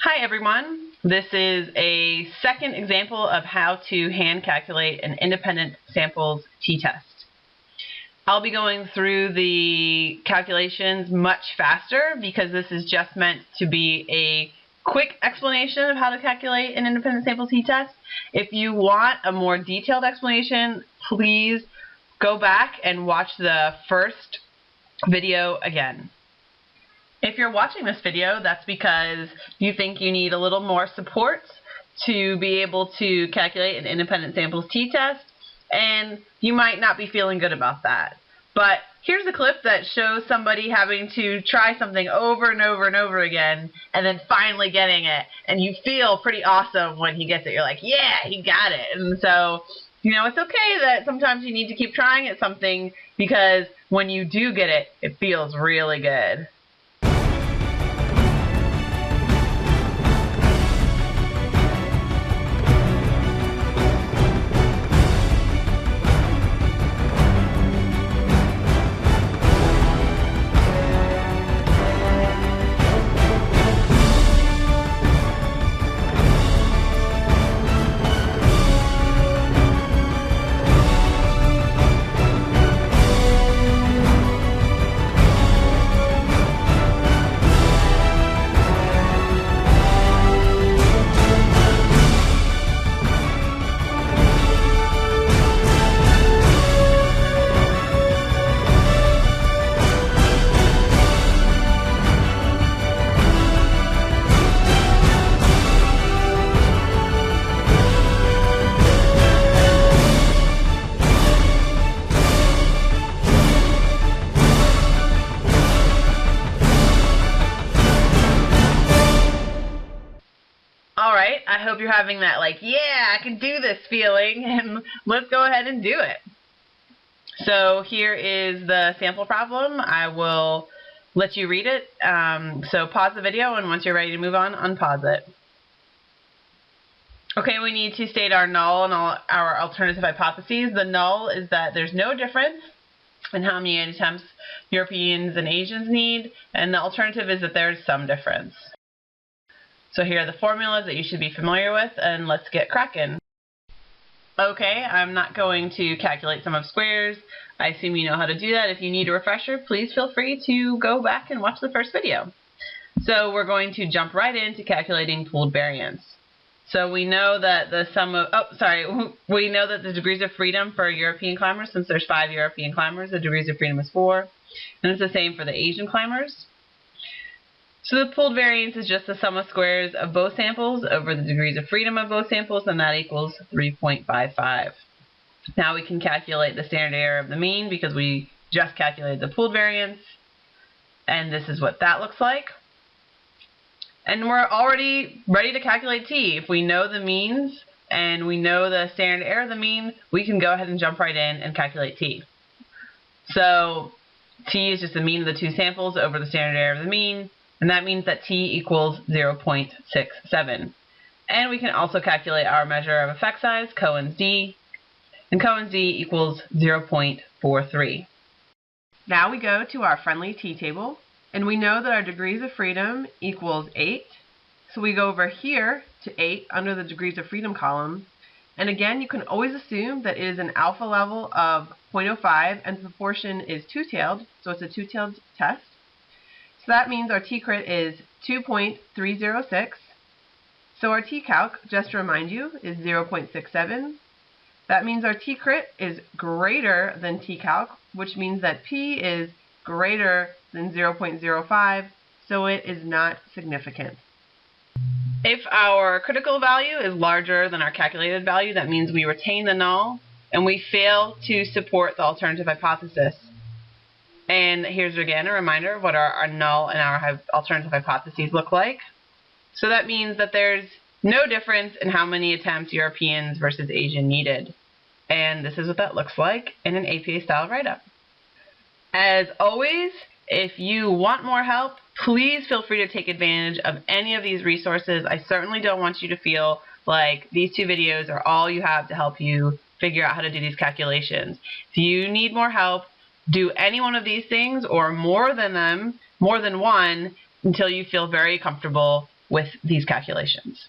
Hi everyone, this is a second example of how to hand calculate an independent samples t-test. I'll be going through the calculations much faster because this is just meant to be a quick explanation of how to calculate an independent samples t-test. If you want a more detailed explanation, please go back and watch the first video again. If you're watching this video, that's because you think you need a little more support to be able to calculate an independent samples t-test, and you might not be feeling good about that. But here's a clip that shows somebody having to try something over and over and over again, and then finally getting it, and you feel pretty awesome when he gets it. You're like, yeah, he got it. And so, you know, it's okay that sometimes you need to keep trying at something, because when you do get it, it feels really good. Alright, I hope you're having that like, yeah, I can do this feeling, and let's go ahead and do it. So here is the sample problem. I will let you read it. So pause the video, and once you're ready to move on, unpause it. Okay, we need to state our null and our alternative hypotheses. The null is that there's no difference in how many attempts Europeans and Asians need, and the alternative is that there's some difference. So here are the formulas that you should be familiar with, and let's get cracking. Okay, I'm not going to calculate sum of squares. I assume you know how to do that. If you need a refresher, please feel free to go back and watch the first video. So we're going to jump right into calculating pooled variance. So we know that the sum of, we know that the degrees of freedom for European climbers, since there's 5 European climbers, the degrees of freedom is 4. And it's the same for the Asian climbers. So the pooled variance is just the sum of squares of both samples over the degrees of freedom of both samples, and that equals 3.55. Now we can calculate the standard error of the mean because we just calculated the pooled variance, and this is what that looks like. And we're already ready to calculate t. If we know the means and we know the standard error of the mean, we can go ahead and jump right in and calculate t. So t is just the mean of the two samples over the standard error of the mean. And that means that t equals 0.67. And we can also calculate our measure of effect size, Cohen's d. And Cohen's d equals 0.43. Now we go to our friendly t table. And we know that our degrees of freedom equals 8. So we go over here to 8 under the degrees of freedom column. And again, you can always assume that it is an alpha level of 0.05 and the proportion is two-tailed. So it's a two-tailed test. So that means our t-crit is 2.306. So our t-calc, just to remind you, is 0.67. That means our t-crit is greater than t-calc, which means that p is greater than 0.05, so it is not significant. If our critical value is larger than our calculated value, that means we retain the null and we fail to support the alternative hypothesis. And here's again a reminder of what our null and our alternative hypotheses look like. So that means that there's no difference in how many attempts Europeans versus Asian needed. And this is what that looks like in an APA style write-up. As always, if you want more help, please feel free to take advantage of any of these resources. I certainly don't want you to feel like these 2 videos are all you have to help you figure out how to do these calculations. If you need more help, do any one of these things or more than one until you feel very comfortable with these calculations.